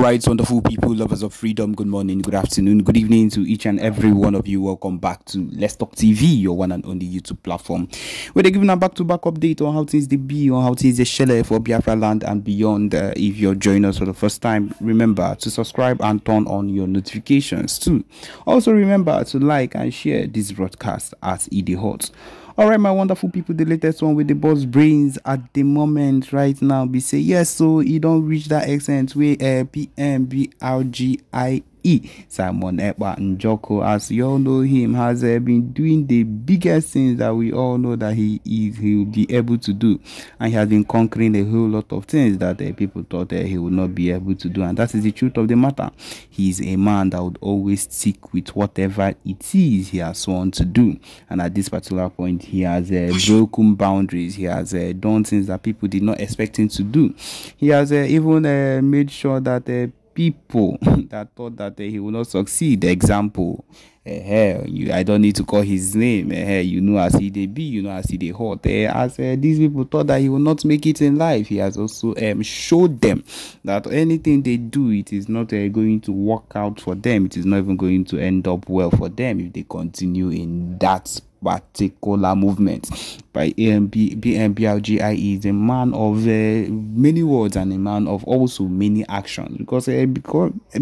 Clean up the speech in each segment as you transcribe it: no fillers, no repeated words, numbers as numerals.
Right, wonderful people, lovers of freedom. Good morning, good afternoon, good evening to each and every one of you. Welcome back to Let's Talk TV, your one and only YouTube platform, where they're giving a back-to-back update on how things they be, on how things they share for Biafra land and beyond. If you're joining us for the first time, remember to subscribe and turn on your notifications too. Also, remember to like and share this broadcast as it is hot. All right, my wonderful people, the latest one with the boss brains at the moment right now be say yes, so you don't reach that extent where PMBRGIE Simon Ekpa and Joko, as you all know him, has been doing the biggest things that we all know that he will be able to do, and he has been conquering a whole lot of things that people thought he would not be able to do. And that is the truth of the matter. He's a man that would always stick with whatever it is he has sworn to do, and at this particular point he has broken boundaries. He has done things that people did not expect him to do. He has even made sure that people that thought that he would not succeed, example, I don't need to call his name, you know, as he they be, you know, as he they hot, as these people thought that he will not make it in life. He has also showed them that anything they do, it is not going to work out for them. It is not even going to end up well for them if they continue in that particular movement. By BMBRGIE is a man of many words and a man of also many actions, because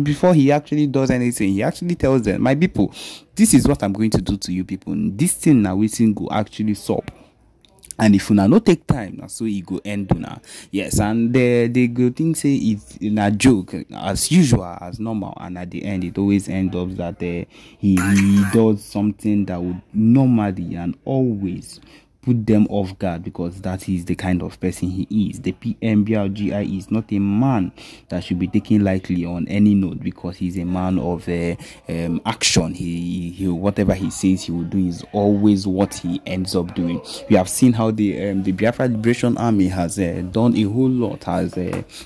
before he actually does anything, he actually tells them, my people, this is what I'm going to do to you people. This thing now we think go actually stop. And if you now not take time, so it go end now. Yes, and the good thing say it's in a joke as usual, as normal, and at the end it always ends up that he does something that would normally and always put them off guard, because that is the kind of person he is. The PMBRGI is not a man that should be taken lightly on any note, because he's a man of action. He whatever he says he will do is always what he ends up doing. We have seen how the Biafra Liberation Army has done a whole lot, has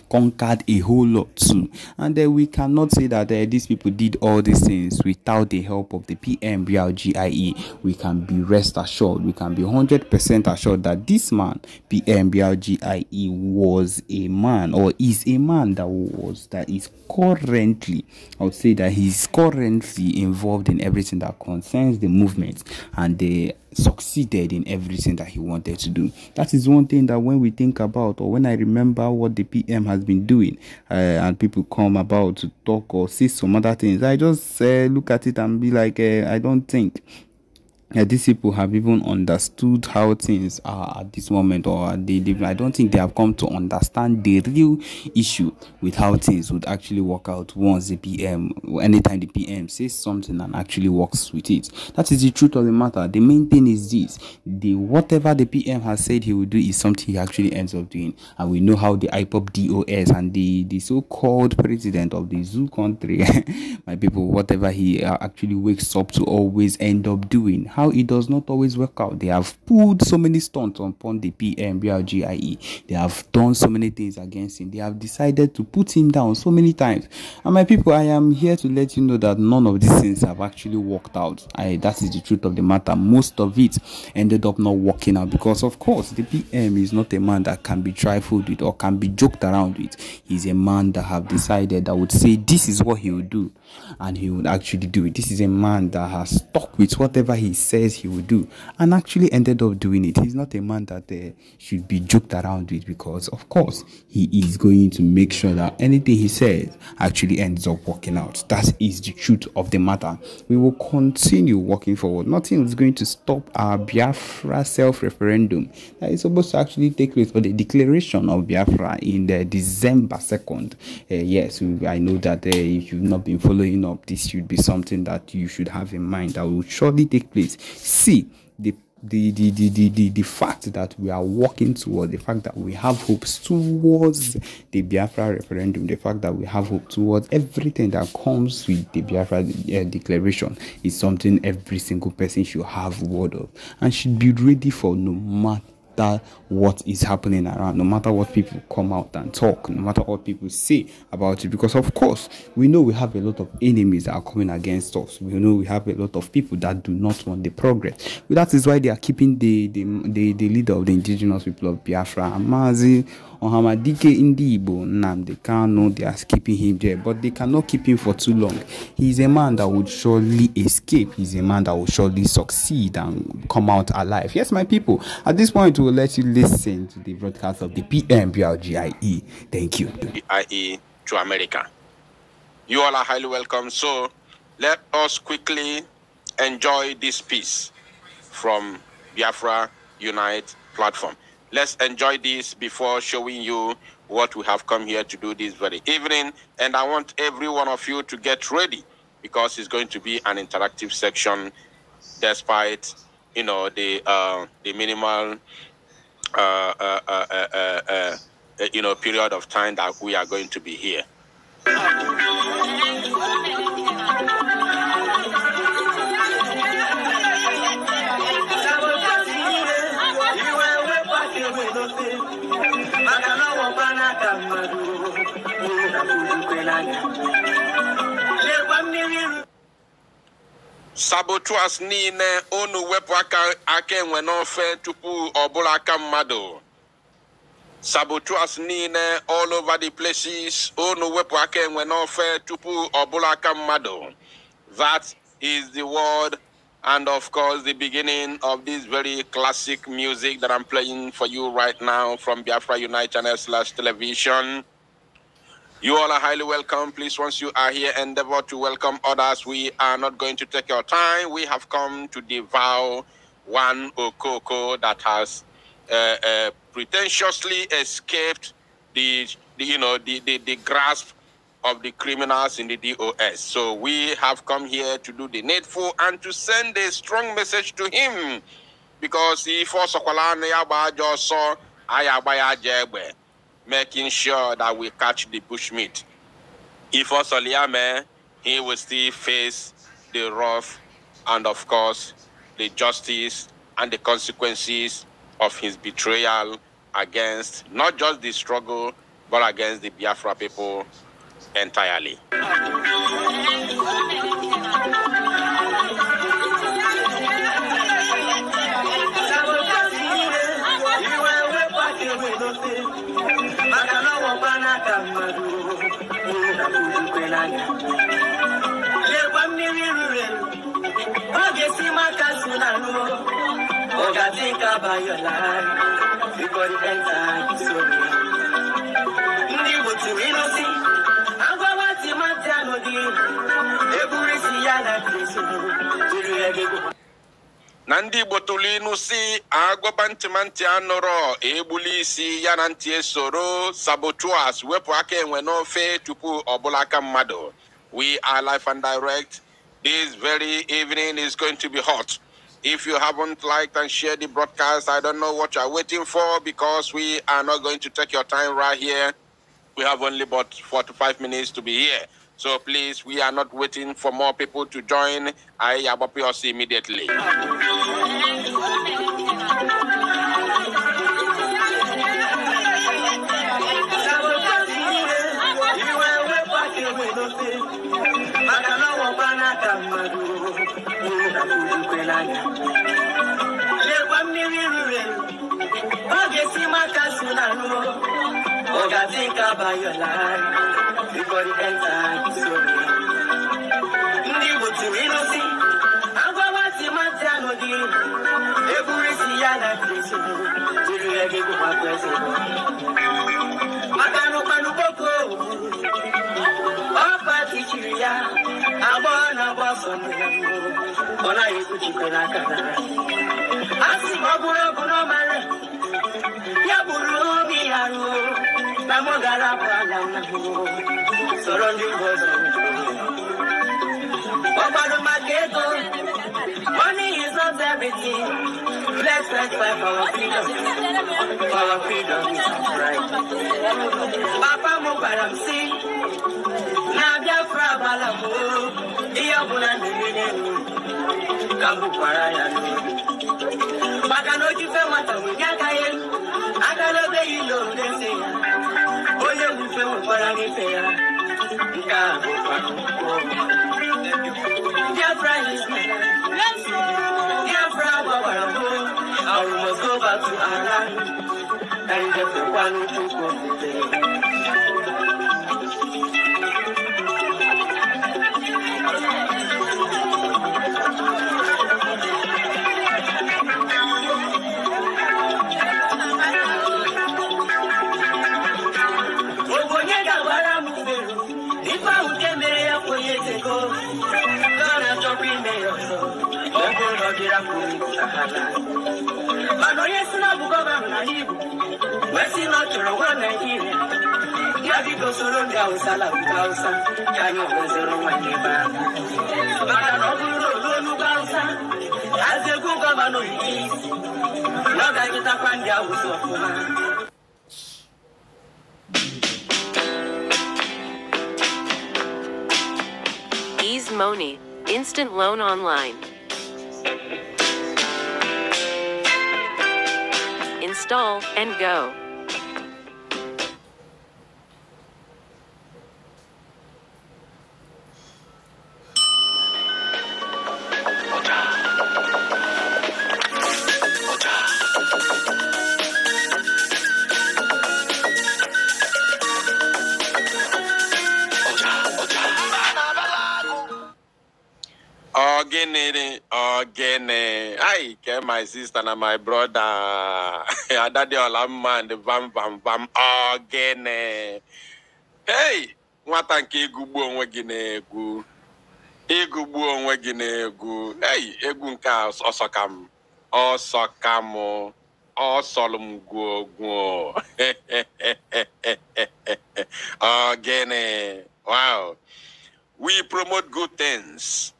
conquered a whole lot too, and we cannot say that these people did all these things without the help of the PMBRGIE. We can be rest assured, we can be 100% assured that this man, PMBRGIE, was a man, or is a man that is currently, I would say that he's currently involved in everything that concerns the movement, and they succeeded in everything that he wanted to do. That is one thing that when we think about, or when I remember what the PM has been doing, and people come about to talk or say some other things, I just look at it and be like, I don't think these people have even understood how things are at this moment, or I don't think they have come to understand the real issue with how things would actually work out once the PM, anytime the PM says something and actually works with it. That is the truth of the matter. The main thing is this: whatever the PM has said he will do is something he actually ends up doing. And we know how the IPOP DOS and the so-called president of the zoo country, my people, whatever he actually wakes up to always end up doing. How it does not always work out. They have pulled so many stunts upon the PMBRGIE. They have done so many things against him. They have decided to put him down so many times. And my people, I am here to let you know that none of these things have actually worked out. That is the truth of the matter. Most of it ended up not working out, because of course the PM is not a man that can be trifled with or can be joked around with. He's a man that have decided, that would say this is what he would do, and he would actually do it. This is a man that has stuck with whatever he says he would do, and actually ended up doing it. He's not a man that should be joked around with, because of course he is going to make sure that anything he says actually ends up working out. That is the truth of the matter. We will continue working forward. Nothing is going to stop our Biafra self-referendum that is supposed to actually take place, or the declaration of Biafra in the December 2nd. Yes, I know that if you've not been following up, this should be something that you should have in mind, that will surely take place. See, the fact that we are working towards, the fact that we have hopes towards the Biafra referendum, the fact that we have hope towards everything that comes with the Biafra declaration is something every single person should have word of and should be ready for, no matter matter what is happening around, no matter what people come out and talk, no matter what people say about it. Because of course, we know we have a lot of enemies that are coming against us. We know we have a lot of people that do not want the progress. But that is why they are keeping the leader of the indigenous people of Biafra, Amazi Ohamadike Indibo Nnamdi Kanu. They are keeping him there, but they cannot keep him for too long. He's a man that would surely escape. He's a man that will surely succeed and come out alive. Yes, my people, at this point we will let you listen to the broadcast of the PMBRGIE. Thank you. IE to America. You all are highly welcome. So let us quickly enjoy this piece from Biafra Unite platform. Let's enjoy this before showing you what we have come here to do this very evening. And I want every one of you to get ready, because it's going to be an interactive section, despite, you know, the minimal you know, period of time that we are going to be here. Sabotuas nine onu wepu aka enwe n'ofe tupu ọbụla aka mmadụ. Sabotuas nine all over the places onu wepu aka enwe n'ofe tupu ọbụla aka mmadụ. That is the word and of course the beginning of this very classic music that I'm playing for you right now from Biafra Unite channel /television. You all are highly welcome. Please, once you are here, endeavor to welcome others. We are not going to take your time. We have come to devour one Okoko that has pretentiously escaped the grasp of the criminals in the DOS. So we have come here to do the needful and to send a strong message to him, because he forced making sure that we catch the bushmeat. If also Liame, he will still face the wrath and of course the justice and the consequences of his betrayal against not just the struggle, but against the Biafra people entirely. Think about your life before the end time. Nandi botulinu si agwabanti manti anoro ebulisi yananti esoro sabotuas wepo ake enwenofe tupu obulaka mado. We are live and direct. This very evening is going to be hot. If you haven't liked and shared the broadcast, I don't know what you're waiting for, because we are not going to take your time right here. We have only about 4 to 5 minutes to be here. So please, we are not waiting for more people to join. I Abapios immediately. Think about your life before the end time. Money is not everything. Let's fight for our freedom. For our freedom is right. Papa Mubaram see. Now Biafra Balamu. Iyabuna Nene. Kambu Paraya. Bakanoji Femata. We can't Biafra is my life. Biafra, I must go back to our land. And get the one who took off the Ease Money, instant loan online. Install and go. Again, I get my sister and my brother. Daddy Olama and the bam bam bam again. Hey, what a kigubu onwe gị na-egwu. Igugbu onwe gị na-egwu. Hey, egwu nke ọsọkam. Ọsọkam. Ọsọlum gwogwo. Again. Wow. We promote good things.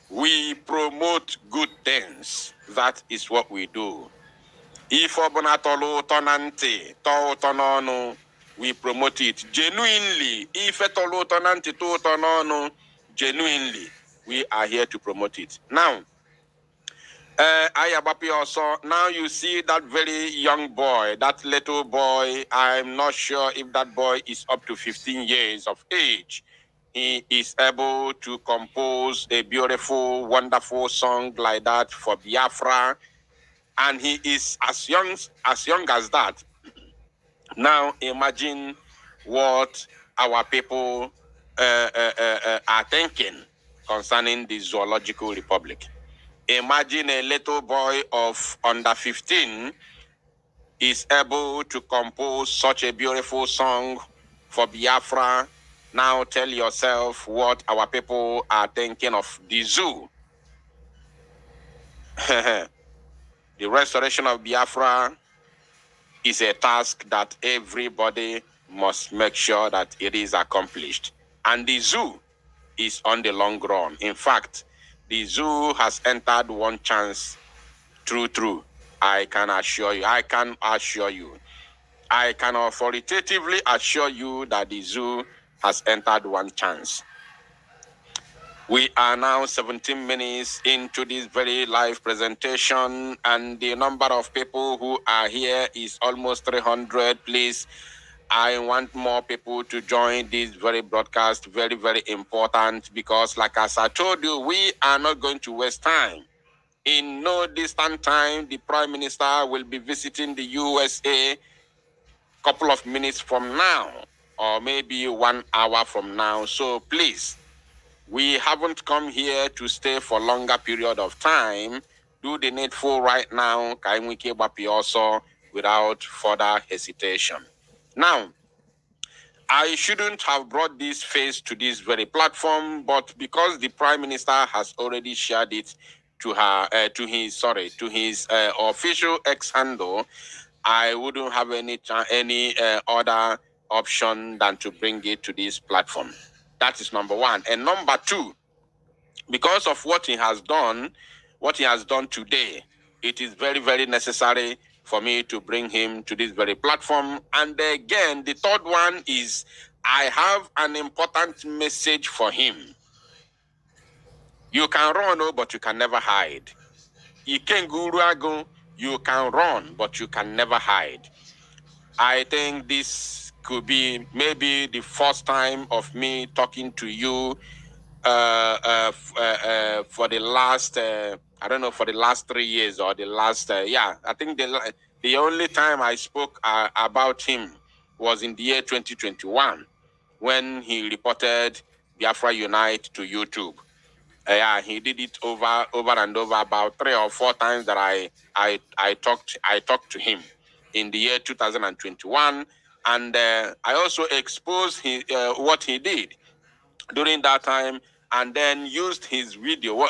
We promote good things. That is what we do. If obunatolu tonanti, to tonono, we promote it genuinely. If etolu tonanti to tonono, genuinely, we are here to promote it. Now, Ayabapi also, now you see that very young boy, that little boy, I'm not sure if that boy is up to 15 years of age. He is able to compose a beautiful, wonderful song like that for Biafra. And he is as young as that. Now imagine what our people are thinking concerning the Zoological Republic. Imagine a little boy of under 15 is able to compose such a beautiful song for Biafra. Now tell yourself what our people are thinking of the zoo. The restoration of Biafra is a task that everybody must make sure that it is accomplished. And the zoo is on the long run. In fact, the zoo has entered one chance. True. I can assure you. I can authoritatively assure you that the zoo has entered one chance. We are now 17 minutes into this very live presentation, and the number of people who are here is almost 300. Please, I want more people to join this very broadcast. Very, very important, because like as I told you, we are not going to waste time. In no distant time, the Prime Minister will be visiting the USA a couple of minutes from now, or maybe 1 hour from now. So please, we haven't come here to stay for longer period of time. Do the needful right now, also, without further hesitation. Now, I shouldn't have brought this face to this very platform, but because the Prime Minister has already shared it to his official X handle, I wouldn't have any other option than to bring it to this platform. That is number one. And number two, because of what he has done today, it is very, very necessary for me to bring him to this very platform. And again, the third one is I have an important message for him. You can run, but you can never hide. You can run, but you can never hide. I think this could be maybe the first time of me talking to you for the last, I don't know, for the last 3 years or the last, I think the only time I spoke about him was in the year 2021 when he reported Biafra Unite to YouTube. He did it over and over about 3 or 4 times that I talked to him in the year 2021, and I also exposed what he did during that time, and then used his video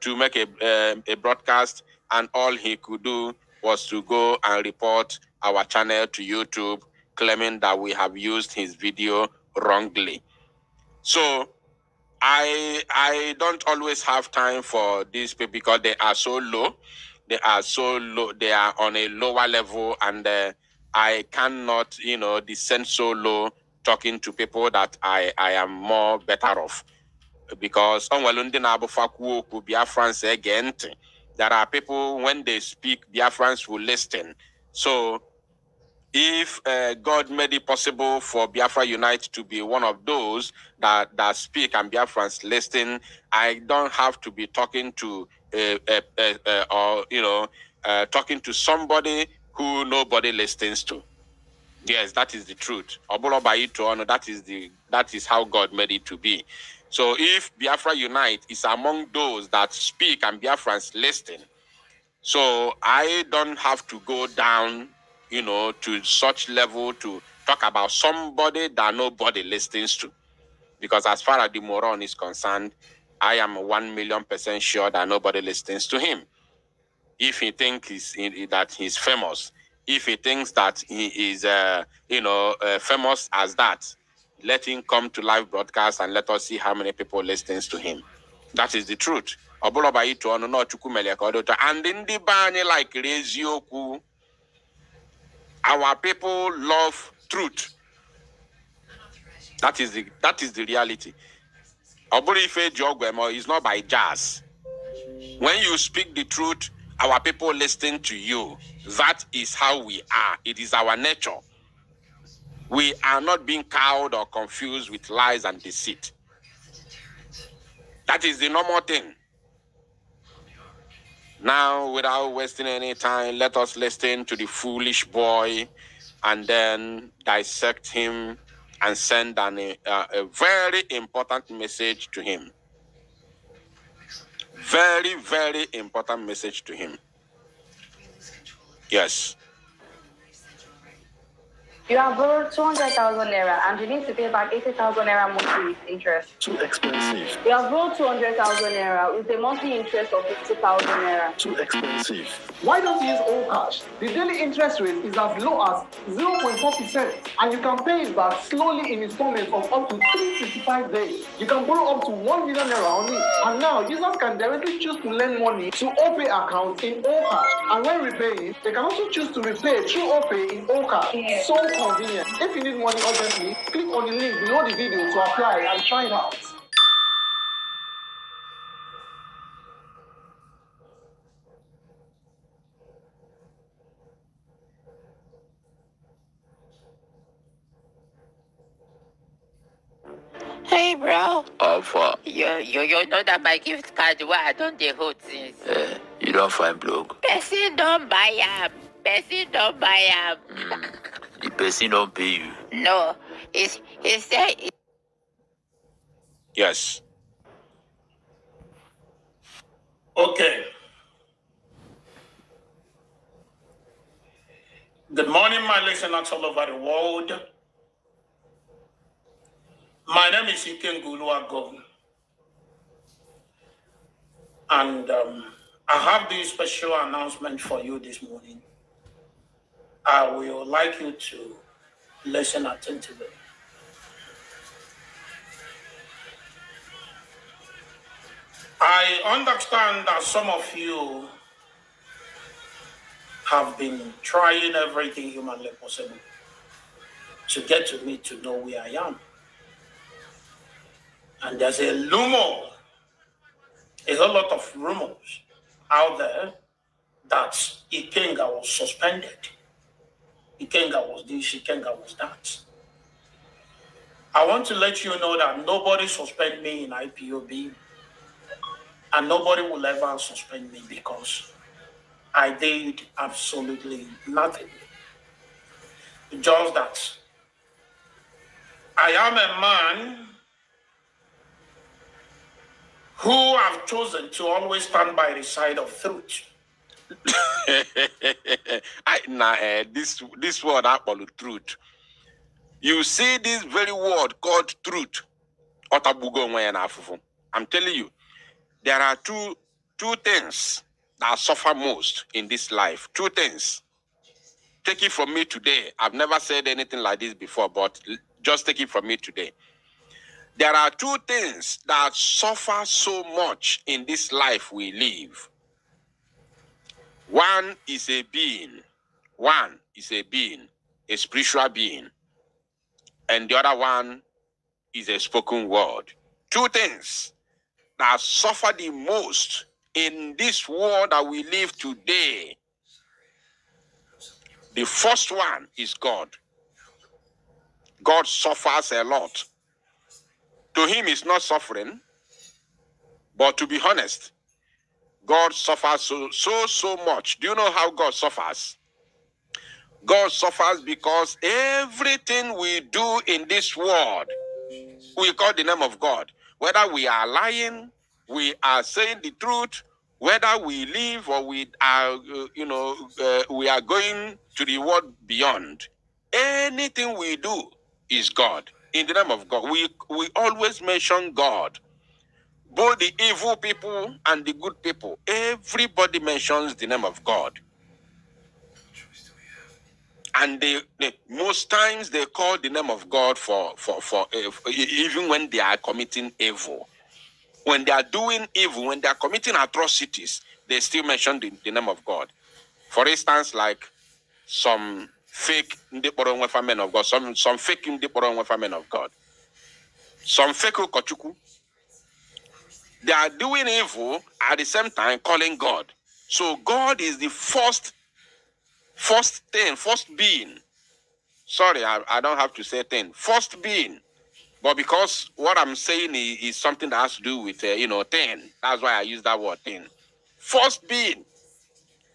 to make a broadcast, and all he could do was to go and report our channel to YouTube, claiming that we have used his video wrongly. So I don't always have time for these people because they are so low. They are so low. They are on a lower level, and I cannot, descend so low talking to people that I am more better off. Because Biafrans again, there are people, when they speak, Biafrans will listen. So if God made it possible for Biafra Unite to be one of those that speak and Biafrans listen, I don't have to be talking to talking to somebody who nobody listens to. Yes, that is the truth. That is how God made it to be. So if Biafra Unite is among those that speak and Biafrans listen, so I don't have to go down, to such level to talk about somebody that nobody listens to. Because as far as the moron is concerned, I am 1,000,000% sure that nobody listens to him. If he thinks that he's famous, if he thinks that he is, famous as that, let him come to live broadcast and let us see how many people listens to him. That is the truth. And in the bani like Rezioku, our people love truth. That is the reality. Oburife Jogwemo is not by jazz. When you speak the truth, our people listen to you. That is how we are. It is our nature. We are not being cowed or confused with lies and deceit. That is the normal thing. Now, without wasting any time, let us listen to the foolish boy and then dissect him and send a very important message to him. Very, very important message to him. Yes. You have borrowed 200,000 naira and you need to pay back 80,000 naira monthly with interest. Too expensive. You have borrowed 200,000 naira with a monthly interest of 50,000 naira. Too expensive. Why don't you use all cash? The daily interest rate is as low as 0.4%, and you can pay it back slowly in installments of up to 365 days. You can borrow up to 1 million naira only, and now users can directly choose to lend money to OPay accounts in all cash. And when repaying, they can also choose to repay through OPay in all cash. So convenient. If you need money urgently, click on the link below the video to apply and try it out. Hey, bro. Alpha. You know that my gift card where I don't dey hold things. You don't find blog. Person don't buy am. Person don't buy am. The person don't pay you. No, he said. Yes. Okay. Good morning, my listeners all over the world. My name is Iken Guluago. And I have this special announcement for you this morning. I would like you to listen attentively. I understand that some of you have been trying everything humanly possible to get to me to know where I am. And there's a whole lot of rumors out there that Ikenga was suspended Ikenga was this, Ikenga was that. I want to let you know that nobody suspend me in IPOB, and nobody will ever suspend me because I did absolutely nothing. Just that I am a man who have chosen to always stand by the side of truth. This word I call truth. You see this very word called truth. I'm telling you, there are two things that suffer most in this life. Two things. Take it from me today. I've never said anything like this before, but just take it from me today. There are two things that suffer so much in this life we live. One is a being. One is a being, a spiritual being. And the other one is a spoken word. Two things that suffer the most in this world that we live today. The first one is God. God suffers a lot. To him, it's not suffering, but to be honest, God suffers so much. Do you know how God suffers? God suffers because everything we do in this world, we call the name of God. Whether we are lying, we are saying the truth, whether we live or we are, we are going to the world beyond. Anything we do is God. In the name of God, we always mention God. Both the evil people and the good people, everybody mentions the name of God. And they most times they call the name of God for even when they are committing evil. When they are doing evil, when they are committing atrocities, they still mention the name of God. For instance, like some fake Ndiporo men of God, some fake Ndiporo men of God, some fake Kochuku. They are doing evil at the same time calling God. So God is the first being. Sorry, I don't have to say thing. First being. But because what I'm saying is something that has to do with, thing. That's why I use that word, thing. First being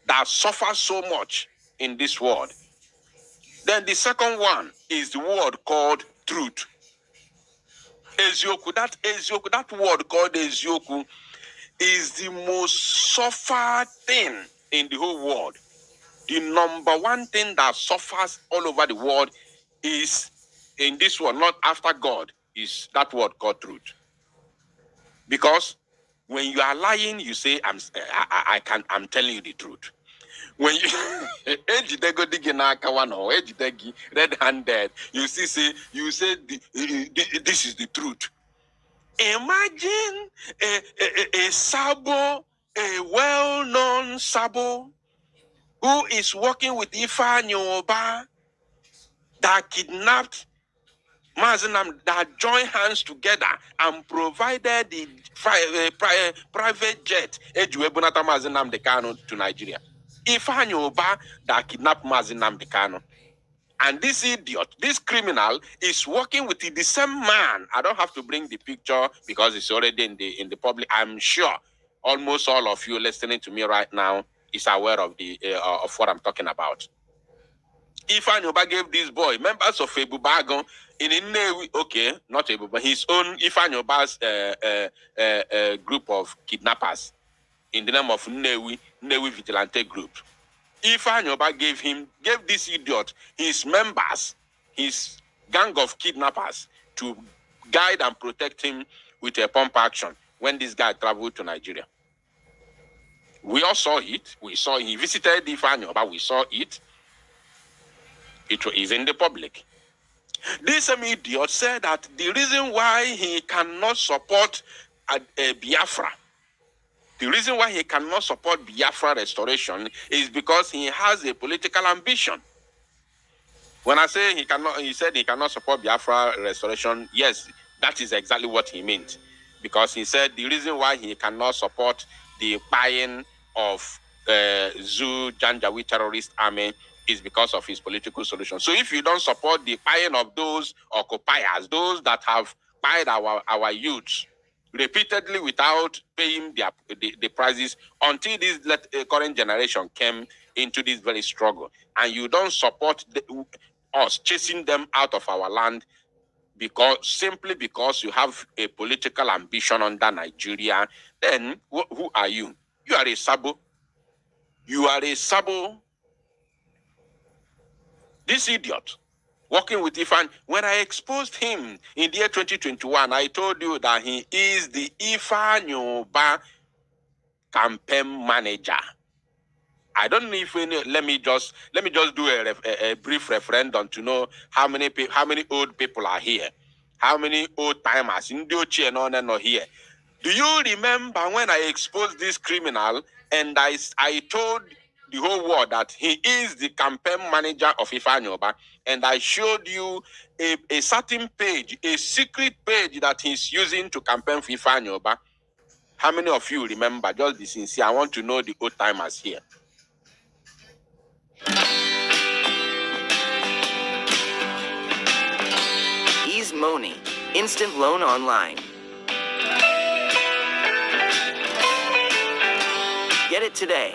that suffers so much in this world. Then the second one is the word called truth. Ezioku, that word called Ezioku is the most suffered thing in the whole world. The number one thing that suffers all over the world is, in this world, not after God, is that word called truth. Because when you are lying, you say, I'm telling you the truth. When you red-handed, you say this is the truth. Imagine a sabo, a well-known sabo, who is working with Ifa Nyoba, that kidnapped Mazinam, that joined hands together and provided the private jet Ejuebunata Mazinam Dekano to Nigeria. Ifa Nyoba that kidnapped Mazinam Dekano. And this idiot, this criminal, is working with the same man. I don't have to bring the picture because it's already in the public. I'm sure almost all of you listening to me right now is aware of of what I'm talking about. Ifa Nyoba gave this boy members of Ebubagon in Nnewi, okay, not Ebubagon, his own Ifa Nyoba's group of kidnappers in the name of Nnewi Vigilante Group. Ifa Nyoba gave this idiot his members, his gang of kidnappers, to guide and protect him with a pump action when this guy traveled to Nigeria. We all saw it. He visited Ifa Nyoba. We saw it. It is in the public. This idiot said that the reason why he cannot support Biafra, the reason why he cannot support Biafra restoration is because he has a political ambition. When I say he said he cannot support Biafra restoration, yes, that is exactly what he meant. Because he said the reason why he cannot support the buying of Janjaweed terrorist army is because of his political solution. So if you don't support the buying of those occupiers, those that have buyed our youths repeatedly without paying the prices until this current generation came into this very struggle, and you don't support us chasing them out of our land simply because you have a political ambition under Nigeria, then who are you? You are a sabo. You are a sabo. This idiot working with Ifan. When I exposed him in the year 2021, I told you that he is the Ifan campaign manager. I don't know if let me just do a brief referendum to know how many old people are here, how many old timers in Dochi and on and on here. Do you remember when I exposed this criminal and I told the whole world that he is the campaign manager of Ifanyoba, and I showed you a certain page, a secret page that he's using to campaign for Ifanyoba? How many of you remember? Just be sincere. I want to know the old timers here. Ease Money, instant loan online. Get it today.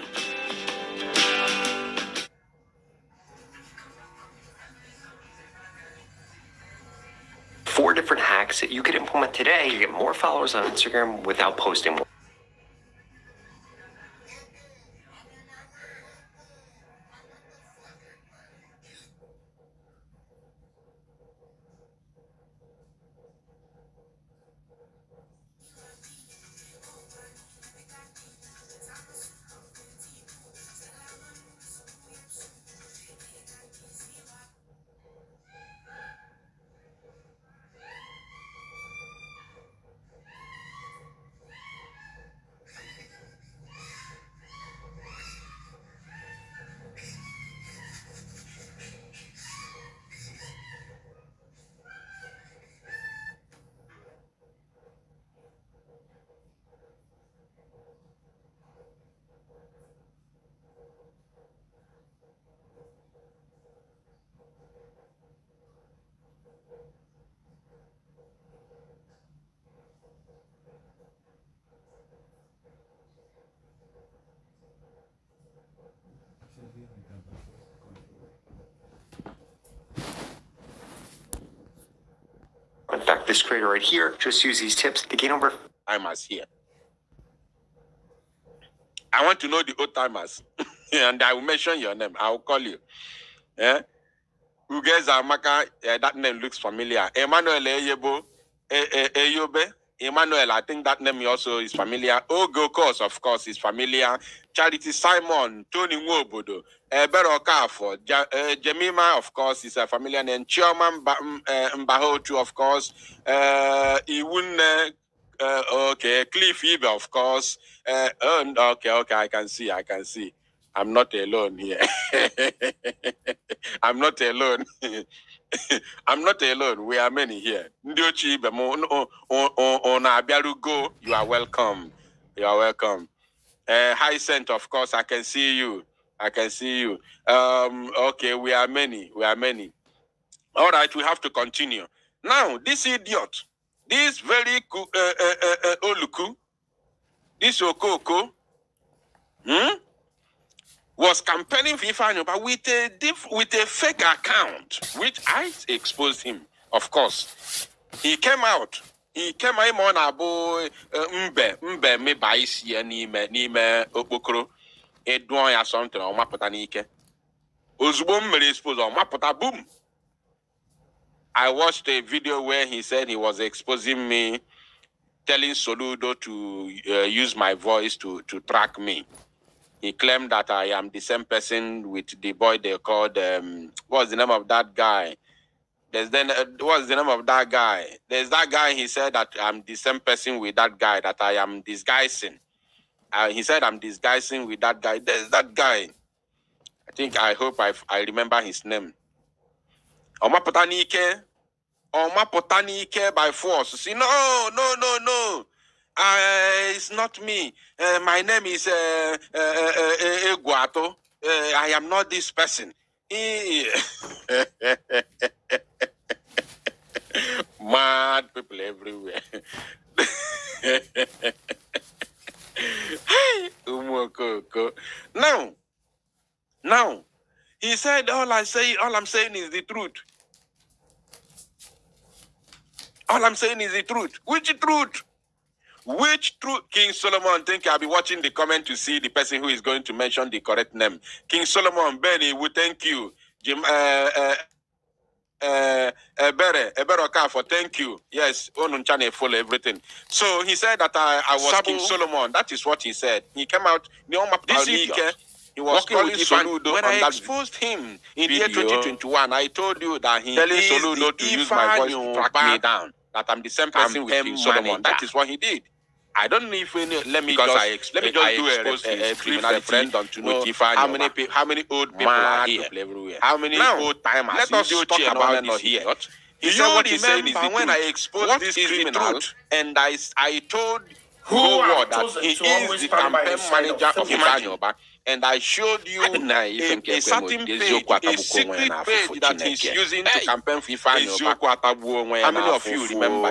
Four different hacks that you could implement today to get more followers on Instagram without posting more. In fact, this creator right here just use these tips to gain over. Timers here. I want to know the old timers, and I will mention your name. I will call you. Yeah. Ugeza Amaka, that name looks familiar. Emmanuel Eyebo, Eyobe. Emmanuel, I think that name also is familiar. Ogo, of course, is familiar. Charity Simon, Tony Nwobodo, Bero Kafo, Jemima, of course, is a familiar name. Chioma Mbahotu, of course. Iwune, okay. Cliff Ibe, of course. Okay, I can see. I'm not alone here. I'm not alone. I'm not alone. We are many here. Ndiochi Go. You are welcome. You are welcome. High Scent, of course, I can see you. Okay, we are many. All right, we have to continue. Now, this idiot, this very Oluku, this Okoko, was campaigning for Ifanyoba with a fake account, which I exposed him, of course. He came out on abo mbe me baisi n'ime okpokoro edon ya something o mapụta n'ike. Ozugbo m mere expose o mapụta boom. I watched a video where he said he was exposing me, telling Soludo to use my voice to track me. He claimed that I am the same person with the boy they called, what's the name of that guy? What's the name of that guy? There's that guy, he said that I'm the same person with that guy, that I am disguising. He said I'm disguising with that guy. There's that guy. I hope I remember his name. Oma Potanike by force. See, no. It's not me. My name is Eguato. I am not this person. Mad people everywhere. Now, he said, all I'm saying is the truth. All I'm saying is the truth. Which truth? Which truth? King Solomon, think I'll be watching the comment to see the person who is going to mention the correct name. King Solomon, Benny, we thank you. Jim, Ebere Okafo, thank you. Yes, Onunchane follow everything. So he said that I was King Solomon. That is what he said. He came out. This idiot. He was calling Soludo when I exposed him in the year 2021. I told you that he telling Soludo to use my voice to track me down. That I'm the same person with King Solomon. That is what he did. I don't know if let me just do a brief referendum to know how many old people are here. How many old timers? Let us talk about this here. He said what he's saying is the truth. When I exposed this criminal and I told that he is the campaign manager of Imanyoba, and I showed you a certain page, a secret page that he's using to campaign for Imanyoba. How many of you remember?